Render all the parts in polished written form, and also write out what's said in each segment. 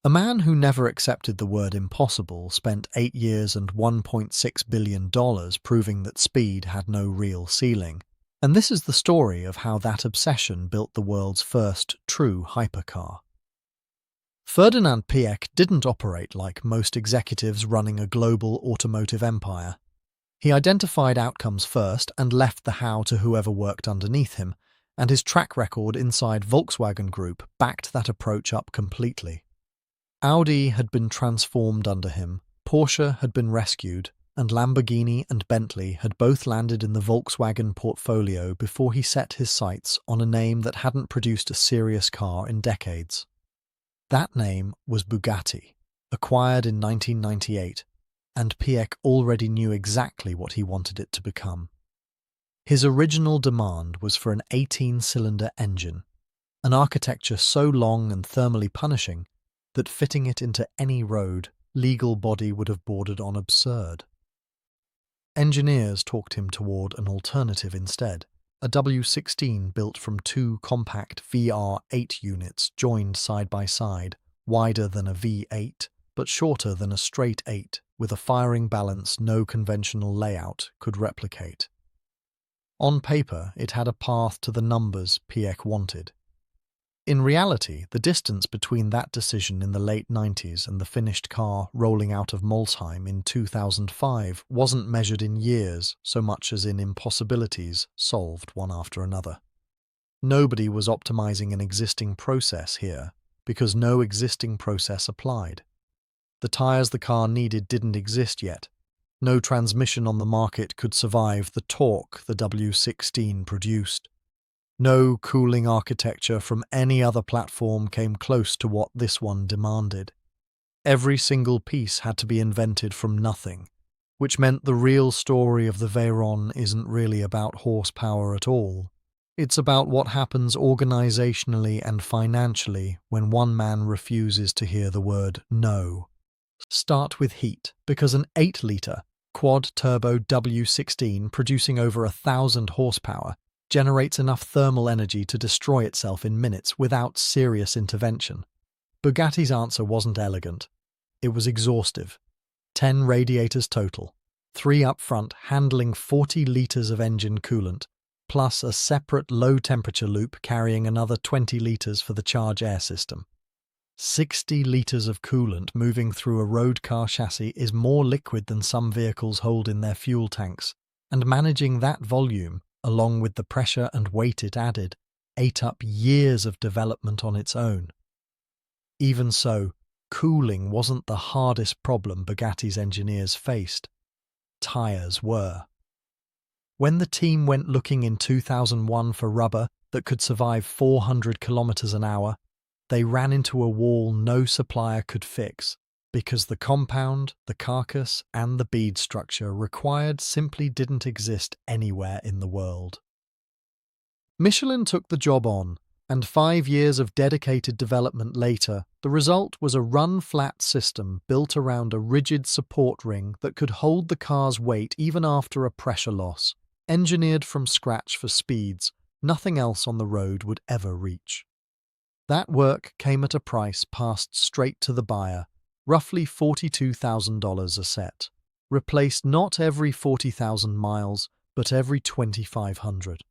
A man who never accepted the word impossible spent 8 years and $1.6 billion proving that speed had no real ceiling. And this is the story of how that obsession built the world's first true hypercar. Ferdinand Piëch didn't operate like most executives running a global automotive empire. He identified outcomes first and left the how to whoever worked underneath him, and his track record inside Volkswagen Group backed that approach up completely. Audi had been transformed under him, Porsche had been rescued, and Lamborghini and Bentley had both landed in the Volkswagen portfolio before he set his sights on a name that hadn't produced a serious car in decades. That name was Bugatti, acquired in 1998, and Piëch already knew exactly what he wanted it to become. His original demand was for an 18-cylinder engine, an architecture so long and thermally punishing that fitting it into any road, legal body would have bordered on absurd. Engineers talked him toward an alternative instead, a W16 built from two compact VR8 units joined side by side, wider than a V8, but shorter than a straight 8, with a firing balance no conventional layout could replicate. On paper, it had a path to the numbers Piëch wanted. In reality, the distance between that decision in the late 90s and the finished car rolling out of Molsheim in 2005 wasn't measured in years so much as in impossibilities solved one after another. Nobody was optimizing an existing process here because no existing process applied. The tires the car needed didn't exist yet. No transmission on the market could survive the torque the W16 produced. No cooling architecture from any other platform came close to what this one demanded. Every single piece had to be invented from nothing, which meant the real story of the Veyron isn't really about horsepower at all. It's about what happens organizationally and financially when one man refuses to hear the word no. Start with heat, because an 8-litre quad-turbo W16 producing over 1,000 horsepower generates enough thermal energy to destroy itself in minutes without serious intervention. Bugatti's answer wasn't elegant. It was exhaustive. 10 radiators total, 3 up front handling 40 litres of engine coolant, plus a separate low-temperature loop carrying another 20 litres for the charge air system. 60 litres of coolant moving through a road car chassis is more liquid than some vehicles hold in their fuel tanks, and managing that volume, along with the pressure and weight it added, ate up years of development on its own. Even so, cooling wasn't the hardest problem Bugatti's engineers faced. Tyres were. When the team went looking in 2001 for rubber that could survive 400 kilometers an hour, they ran into a wall no supplier could fix, because the compound, the carcass, and the bead structure required simply didn't exist anywhere in the world. Michelin took the job on, and 5 years of dedicated development later, the result was a run-flat system built around a rigid support ring that could hold the car's weight even after a pressure loss, engineered from scratch for speeds nothing else on the road would ever reach. That work came at a price passed straight to the buyer, roughly $42,000 a set, replaced not every 40,000 miles, but every 2,500.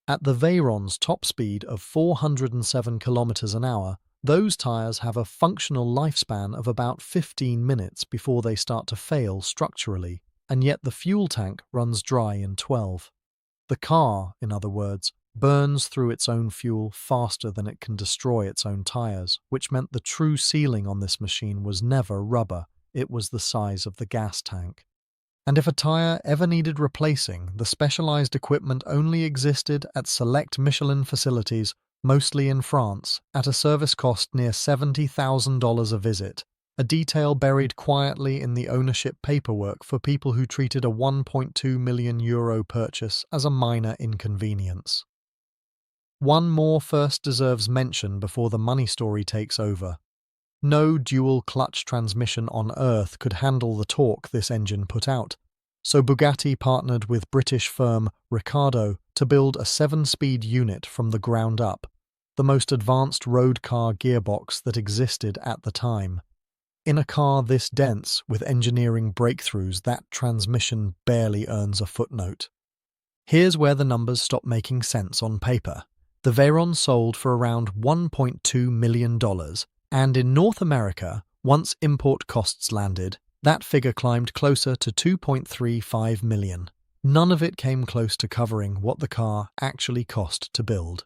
At the Veyron's top speed of 407 kilometers an hour, those tyres have a functional lifespan of about 15 minutes before they start to fail structurally, and yet the fuel tank runs dry in 12. The car, in other words, burns through its own fuel faster than it can destroy its own tyres, which meant the true ceiling on this machine was never rubber, it was the size of the gas tank. And if a tyre ever needed replacing, the specialised equipment only existed at select Michelin facilities, mostly in France, at a service cost near $70,000 a visit, a detail buried quietly in the ownership paperwork for people who treated a €1.2 million purchase as a minor inconvenience. One more first deserves mention before the money story takes over. No dual-clutch transmission on Earth could handle the torque this engine put out, so Bugatti partnered with British firm Ricardo to build a 7-speed unit from the ground up, the most advanced road car gearbox that existed at the time. In a car this dense, with engineering breakthroughs, that transmission barely earns a footnote. Here's where the numbers stop making sense on paper. The Veyron sold for around $1.2 million, and in North America, once import costs landed, that figure climbed closer to $2.35 million. None of it came close to covering what the car actually cost to build.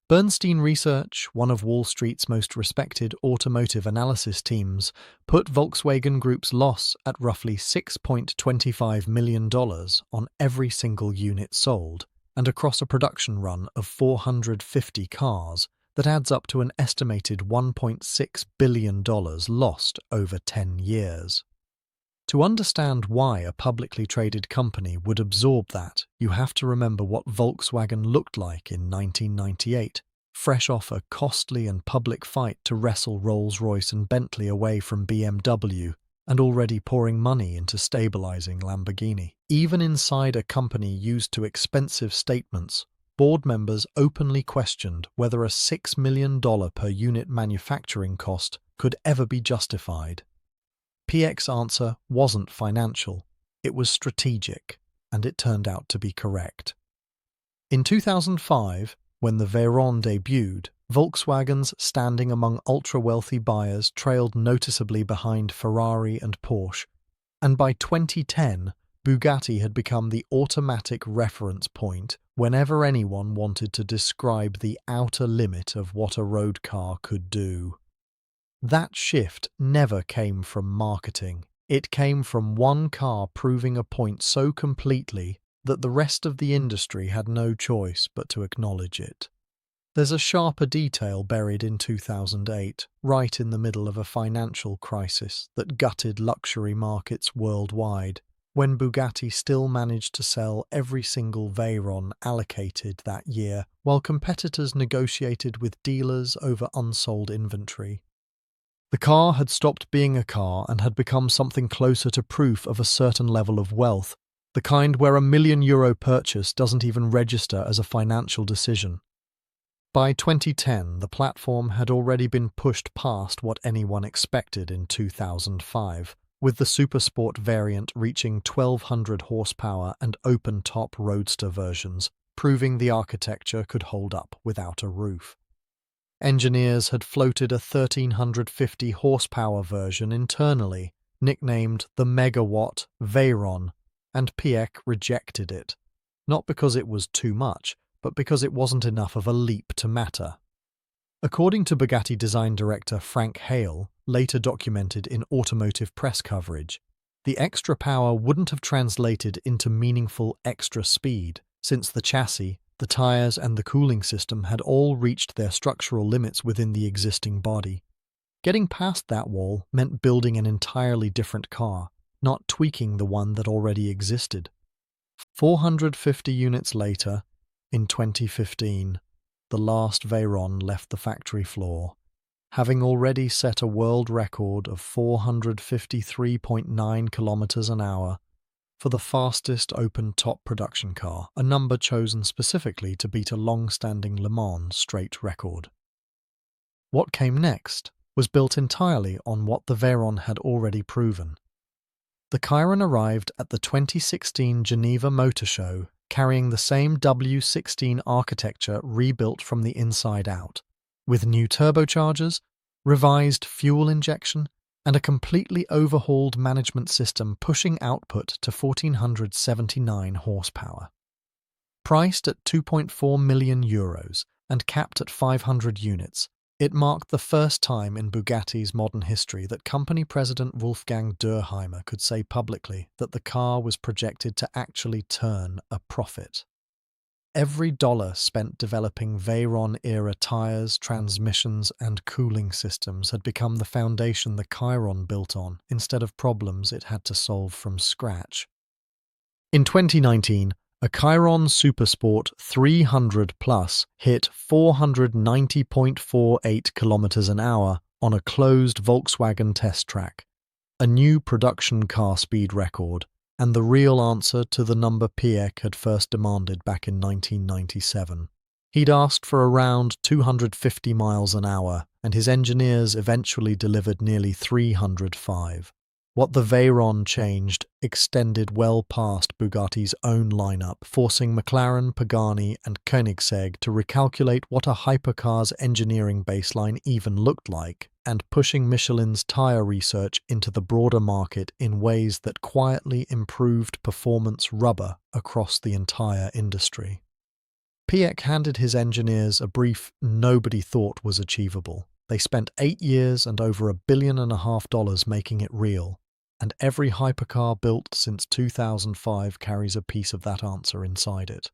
Bernstein Research, one of Wall Street's most respected automotive analysis teams, put Volkswagen Group's loss at roughly $6.25 million on every single unit sold, and across a production run of 450 cars, that adds up to an estimated $1.6 billion lost over 10 years. To understand why a publicly traded company would absorb that, you have to remember what Volkswagen looked like in 1998, fresh off a costly and public fight to wrestle Rolls-Royce and Bentley away from BMW, and already pouring money into stabilizing Lamborghini. Even inside a company used to expensive statements, board members openly questioned whether a $6 million per unit manufacturing cost could ever be justified. Piëch's answer wasn't financial, it was strategic, and it turned out to be correct. In 2005, when the Veyron debuted, Volkswagen's standing among ultra-wealthy buyers trailed noticeably behind Ferrari and Porsche, and by 2010, Bugatti had become the automatic reference point whenever anyone wanted to describe the outer limit of what a road car could do. That shift never came from marketing. It came from one car proving a point so completely that the rest of the industry had no choice but to acknowledge it. There's a sharper detail buried in 2008, right in the middle of a financial crisis that gutted luxury markets worldwide, when Bugatti still managed to sell every single Veyron allocated that year, while competitors negotiated with dealers over unsold inventory. The car had stopped being a car and had become something closer to proof of a certain level of wealth, the kind where €1 million purchase doesn't even register as a financial decision. By 2010, the platform had already been pushed past what anyone expected in 2005, with the Supersport variant reaching 1,200 horsepower and open-top roadster versions, proving the architecture could hold up without a roof. Engineers had floated a 1,350 horsepower version internally, nicknamed the Megawatt Veyron, and Piëch rejected it, not because it was too much, but because it wasn't enough of a leap to matter. According to Bugatti design director Frank Hale, later documented in automotive press coverage, the extra power wouldn't have translated into meaningful extra speed, since the chassis, the tyres and the cooling system had all reached their structural limits within the existing body. Getting past that wall meant building an entirely different car, not tweaking the one that already existed. 450 units later, in 2015, the last Veyron left the factory floor, having already set a world record of 453.9 kilometers an hour for the fastest open-top production car, a number chosen specifically to beat a long-standing Le Mans straight record. What came next was built entirely on what the Veyron had already proven. The Chiron arrived at the 2016 Geneva Motor Show carrying the same W16 architecture rebuilt from the inside out, with new turbochargers, revised fuel injection, and a completely overhauled management system pushing output to 1,479 horsepower. Priced at €2.4 million and capped at 500 units, it marked the first time in Bugatti's modern history that company president Wolfgang Dürheimer could say publicly that the car was projected to actually turn a profit. Every dollar spent developing Veyron-era tyres, transmissions, and cooling systems had become the foundation the Chiron built on, instead of problems it had to solve from scratch. In 2019, a Chiron Supersport 300 Plus hit 490.48 kilometers an hour on a closed Volkswagen test track, a new production car speed record, and the real answer to the number Piëch had first demanded back in 1997. He'd asked for around 250 miles an hour, and his engineers eventually delivered nearly 305. What the Veyron changed extended well past Bugatti's own lineup, forcing McLaren, Pagani, and Koenigsegg to recalculate what a hypercar's engineering baseline even looked like, and pushing Michelin's tyre research into the broader market in ways that quietly improved performance rubber across the entire industry. Piëch handed his engineers a brief nobody thought was achievable. They spent 8 years and over $1.5 billion making it real, and every hypercar built since 2005 carries a piece of that answer inside it.